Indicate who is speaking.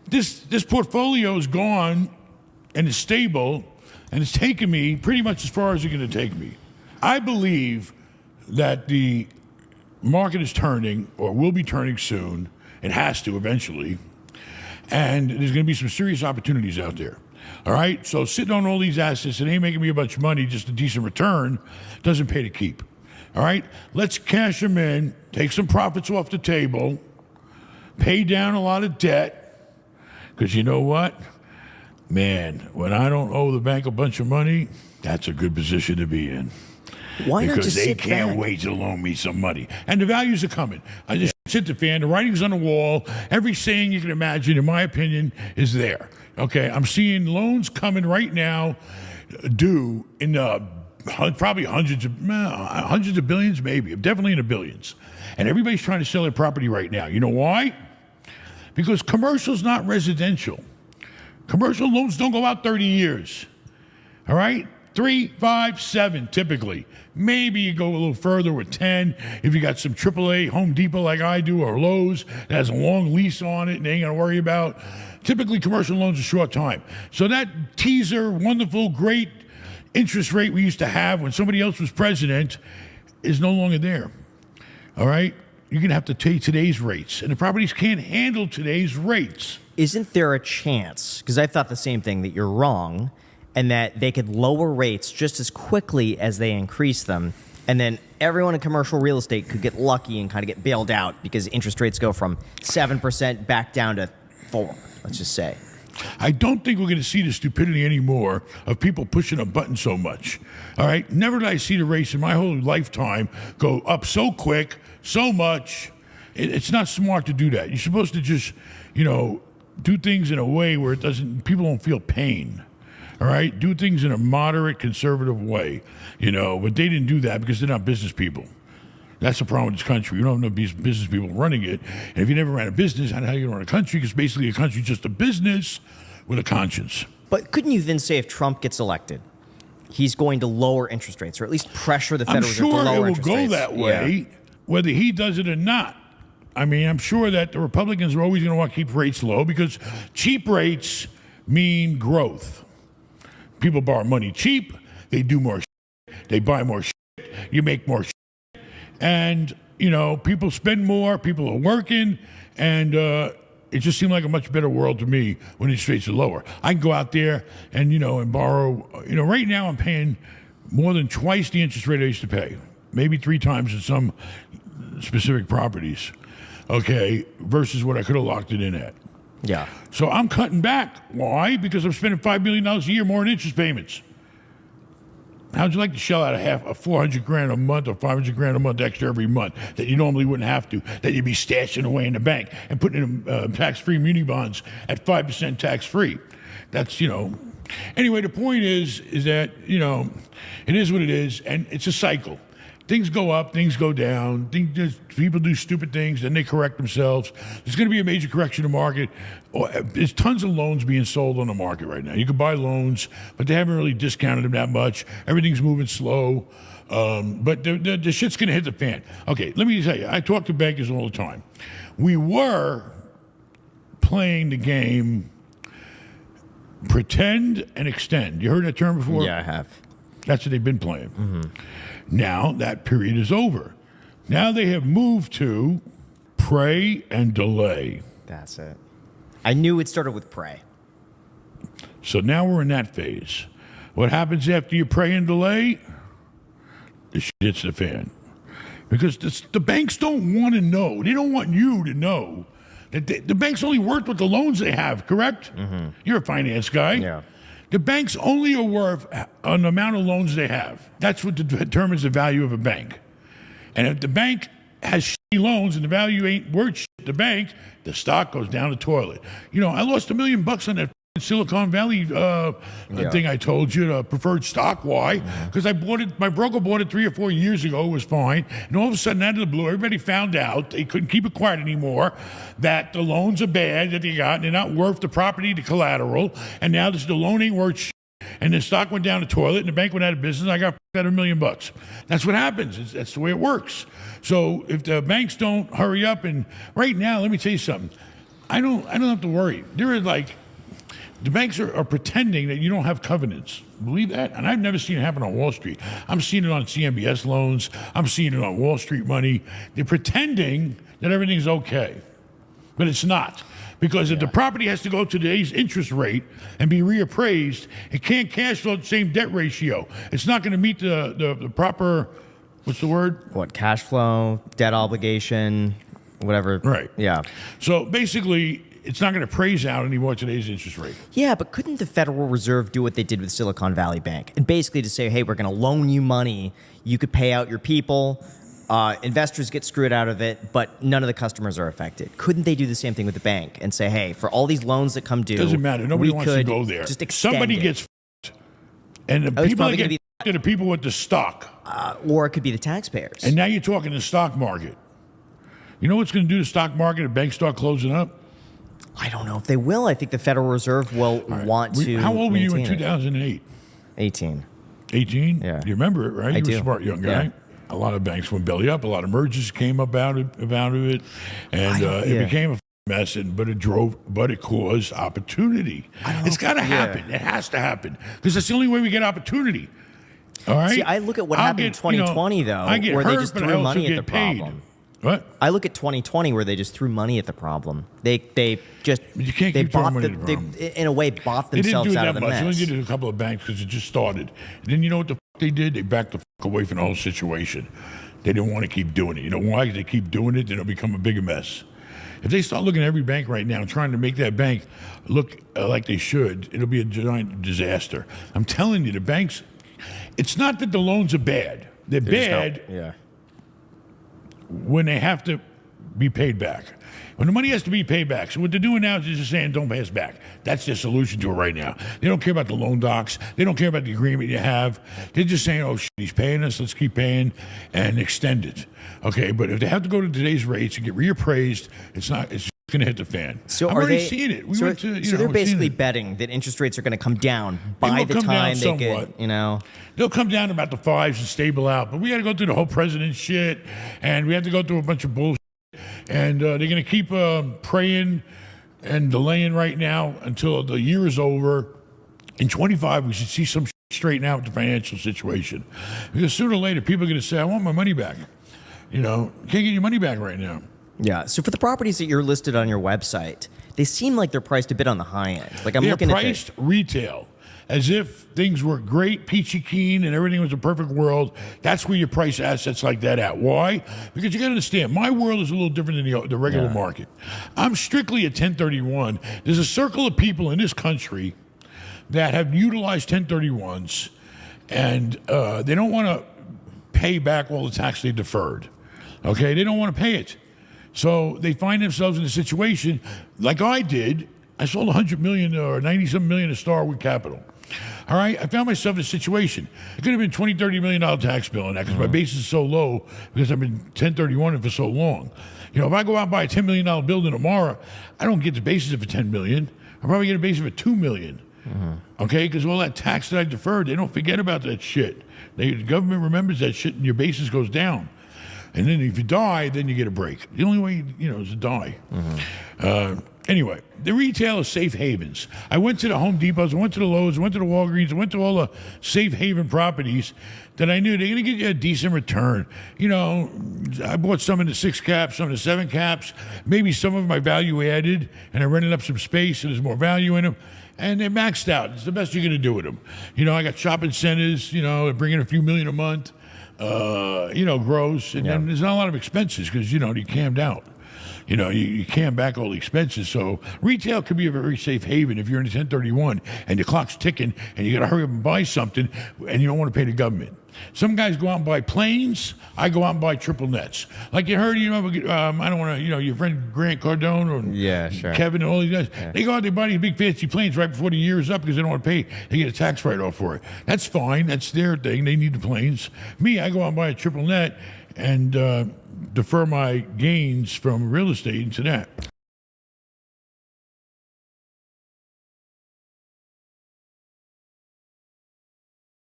Speaker 1: This portfolio is gone and it's stable, and it's taken me pretty much as far as it's going to take me. I believe that the market is turning, or will be turning soon. It has to eventually. And there's going to be some serious opportunities out there. All right? So sitting on all these assets and ain't making me a bunch of money, just a decent return, doesn't pay to keep. All right? Let's cash them in, take some profits off the table, pay down a lot of debt, because you know what? Man, when I don't owe the bank a bunch of money, that's a good position to be in.
Speaker 2: Why not
Speaker 1: Because
Speaker 2: just
Speaker 1: they
Speaker 2: sit
Speaker 1: can't
Speaker 2: back?
Speaker 1: wait to loan me some money. And the values are coming. I just sit the fan. The writing's on the wall. Every saying you can imagine, in my opinion, is there. Okay, I'm seeing loans coming right now due in probably hundreds of billions, maybe. Definitely in the billions. And everybody's trying to sell their property right now. You know why? Because commercial's not residential. Commercial loans don't go out 30 years. All right? 3, 5, 7, typically. Maybe you go a little further with 10 if you got some AAA Home Depot like I do, or Lowe's that has a long lease on it and they ain't got to worry about. Typically, commercial loans are short time. So that teaser, wonderful, great interest rate we used to have when somebody else was president is no longer there. All right? You're going to have to take today's rates, and the properties can't handle today's rates.
Speaker 2: Isn't there a chance, because I thought the same thing, that you're wrong, and that they could lower rates just as quickly as they increase them, and then everyone in commercial real estate could get lucky and kind of get bailed out because interest rates go from 7% back down to 4%, let's just say?
Speaker 1: I don't think we're going to see the stupidity anymore of people pushing a button so much. All right? Never did I see the rates in my whole lifetime go up so quick, so much. It's not smart to do that. You're supposed to just, do things in a way where people don't feel pain. All right? Do things in a moderate, conservative way, but they didn't do that because they're not business people. That's the problem with this country. You don't have no business people running it. And if you never ran a business, how the hell are you going to run a country? Because basically a country is just a business with a conscience.
Speaker 2: But couldn't you then say if Trump gets elected, he's going to lower interest rates, or at least pressure the Federal Reserve to lower interest rates?
Speaker 1: I'm sure it will go that way, whether he does it or not. I mean, I'm sure that the Republicans are always going to want to keep rates low because cheap rates mean growth. People borrow money cheap, they do more shit, they buy more shit, you make more shit. And, people spend more, people are working, and it just seemed like a much better world to me when interest rates are lower. I can go out there and, and borrow. Right now I'm paying more than twice the interest rate I used to pay, maybe 3 times in some specific properties, okay, versus what I could have locked it in at.
Speaker 2: Yeah.
Speaker 1: So I'm cutting back. Why? Because I'm spending $5 million a year more in interest payments. How'd you like to shell out a $400,000 a month or $500,000 a month extra every month that you normally wouldn't have to, that you'd be stashing away in the bank and putting in tax-free muni bonds at 5% tax-free? That's, Anyway, the point is that, it is what it is, and it's a cycle. Things go up, things go down, people do stupid things, then they correct themselves. There's going to be a major correction in the market. There's tons of loans being sold on the market right now. You can buy loans, but they haven't really discounted them that much. Everything's moving slow, but the shit's going to hit the fan. Okay, let me tell you, I talk to bankers all the time. We were playing the game pretend and extend. You heard that term before?
Speaker 2: Yeah, I have.
Speaker 1: That's what they've been playing. Mm-hmm. Now that period is over. Now they have moved to pray and delay.
Speaker 2: That's it. I knew it started with pray.
Speaker 1: So now we're in that phase. What happens after you pray and delay? The shit hits the fan. Because the banks don't want to know. They don't want you to know that the banks only work with the loans they have, correct? Mm-hmm. You're a finance guy.
Speaker 2: Yeah.
Speaker 1: The banks only are worth an amount of loans they have. That's what determines the value of a bank. And if the bank has shitty loans and the value ain't worth shit to the bank, the stock goes down the toilet. I lost $1 million on that Silicon Valley thing I told you, the preferred stock. Why? Because I bought it, my broker bought it 3 or 4 years ago, it was fine. And all of a sudden, out of the blue, everybody found out, they couldn't keep it quiet anymore, that the loans are bad that they got, and they're not worth the property, the collateral, and now the loan ain't worth shit. And the stock went down the toilet, and the bank went out of business, and I got out $1 million. That's what happens. That's the way it works. So if the banks don't hurry up, and right now, let me tell you something. I don't have to worry. There are like, the banks are pretending that you don't have covenants. Believe that? And I've never seen it happen on Wall Street. I'm seeing it on CMBS loans. I'm seeing it on Wall Street money. They're pretending that everything's okay, but it's not. Because if the property has to go to today's interest rate and be reappraised, it can't cash flow at the same debt ratio. It's not going to meet the proper, what's the word?
Speaker 2: What, cash flow, debt obligation, whatever.
Speaker 1: Right.
Speaker 2: Yeah.
Speaker 1: So basically, it's not going to praise out anymore at today's interest rate.
Speaker 2: Yeah, but couldn't the Federal Reserve do what they did with Silicon Valley Bank? And basically to say, hey, we're going to loan you money. You could pay out your people. Investors get screwed out of it, but none of the customers are affected. Couldn't they do the same thing with the bank and say, hey, for all these loans that come due,
Speaker 1: Doesn't matter. Nobody
Speaker 2: we
Speaker 1: wants to
Speaker 2: could
Speaker 1: go there.
Speaker 2: just extend
Speaker 1: Somebody
Speaker 2: it.
Speaker 1: gets f***ed. And the
Speaker 2: it's
Speaker 1: people that
Speaker 2: probably gonna
Speaker 1: get f***ed are the people with the stock.
Speaker 2: Or it could be the taxpayers.
Speaker 1: And now you're talking the stock market. You know what's going to do to the stock market if banks start closing up?
Speaker 2: I don't know if they will. I think the Federal Reserve will want to.
Speaker 1: How old were you in
Speaker 2: maintain it.
Speaker 1: 2008?
Speaker 2: 18.
Speaker 1: 18?
Speaker 2: Yeah.
Speaker 1: You remember it, right? You were
Speaker 2: do.
Speaker 1: a smart young guy.
Speaker 2: Yeah.
Speaker 1: A lot of banks went belly up. A lot of mergers came about it, and it became a mess. But it caused opportunity. It's got to happen. It has to happen because that's the only way we get opportunity. All right.
Speaker 2: See, I look at what happened in 2020 though,
Speaker 1: I get
Speaker 2: where
Speaker 1: hurt,
Speaker 2: they just
Speaker 1: but I
Speaker 2: threw
Speaker 1: also
Speaker 2: money at
Speaker 1: get
Speaker 2: the
Speaker 1: paid.
Speaker 2: problem.
Speaker 1: What?
Speaker 2: I look at 2020 where they just threw money at the problem. They just
Speaker 1: You can't
Speaker 2: they
Speaker 1: keep throwing
Speaker 2: bought
Speaker 1: money
Speaker 2: the,
Speaker 1: at the
Speaker 2: they
Speaker 1: problem.
Speaker 2: in a way bought
Speaker 1: They didn't do
Speaker 2: themselves
Speaker 1: it
Speaker 2: out
Speaker 1: that
Speaker 2: of the
Speaker 1: much. They only
Speaker 2: mess.
Speaker 1: did it a couple of banks because it just started. And then you know what the f- they did? They backed the f- away from the whole situation. They didn't want to keep doing it. You know why? They keep doing it, then it'll become a bigger mess. If they start looking at every bank right now, trying to make that bank look like they should, it'll be a giant disaster. I'm telling you, the banks, it's not that the loans are bad. They're bad
Speaker 2: Yeah.
Speaker 1: when they have to be paid back. When the money has to be paid back. So what they're doing now is they're just saying, don't pay us back. That's their solution to it right now. They don't care about the loan docs. They don't care about the agreement you have. They're just saying, oh, shit, he's paying us. Let's keep paying and extend it. Okay, but if they have to go to today's rates and get reappraised, it's just going to hit the fan.
Speaker 2: So
Speaker 1: I'm
Speaker 2: are
Speaker 1: already
Speaker 2: they
Speaker 1: seeing it.
Speaker 2: so they're
Speaker 1: we're
Speaker 2: basically
Speaker 1: seeing it.
Speaker 2: betting that interest rates are going to come down by
Speaker 1: will
Speaker 2: the
Speaker 1: come
Speaker 2: time
Speaker 1: down
Speaker 2: they
Speaker 1: somewhat.
Speaker 2: get, you know.
Speaker 1: They'll come down to about the 5s and stable out. But we got to go through the whole president shit, and we have to go through a bunch of bullshit. And they're going to keep praying and delaying right now until the year is over. In 25, we should see some shit straighten out with the financial situation. Because sooner or later, people are going to say, I want my money back. You know, can't get your money back right now.
Speaker 2: Yeah. So for the properties that you're listed on your website, they seem like they're priced a bit on the high end. Like I'm
Speaker 1: They're
Speaker 2: looking
Speaker 1: priced retail, as if things were great, peachy keen, and everything was a perfect world. That's where you price assets like that at. Why? Because you got to understand, my world is a little different than the regular market. I'm strictly a 1031. There's a circle of people in this country that have utilized 1031s, and they don't want to pay back all the tax they deferred. Okay, they don't want to pay it. So they find themselves in a situation like I did. I sold 100 million or 90-something million of Starwood Capital. All right, I found myself in a situation. It could have been $20-30 million tax bill on that because my basis is so low because I've been 1031 for so long. You know, if I go out and buy a $10 million building tomorrow, I don't get the basis of a $10 million. I probably get a basis of a $2 million. Okay, because all that tax that I deferred, they don't forget about that shit. The government remembers that shit, and your basis goes down. And then if you die, then you get a break. The only way, is to die. Anyway, the retail is safe havens. I went to the Home Depots, I went to the Lowe's, I went to the Walgreens, I went to all the safe haven properties that I knew they're going to get you a decent return. You know, I bought some in the 6 caps, some in the 7 caps. Maybe some of them I value added, and I rented up some space, and there's more value in them. And they're maxed out. It's the best you're going to do with them. You know, I got shopping centers, bring in a few million a month. Gross, and then there's not a lot of expenses because, you cammed out. You cam back all the expenses. So retail could be a very safe haven if you're in a 1031 and your clock's ticking and you got to hurry up and buy something and you don't want to pay the government. Some guys go out and buy planes. I go out and buy triple nets. Like you heard, I don't want to, your friend Grant Cardone or Kevin and all these guys, they go out, they buy these big fancy planes right before the year is up because they don't want to pay. They get a tax write-off for it. That's fine. That's their thing. They need the planes. Me, I go out and buy a triple net and defer my gains from real estate into that.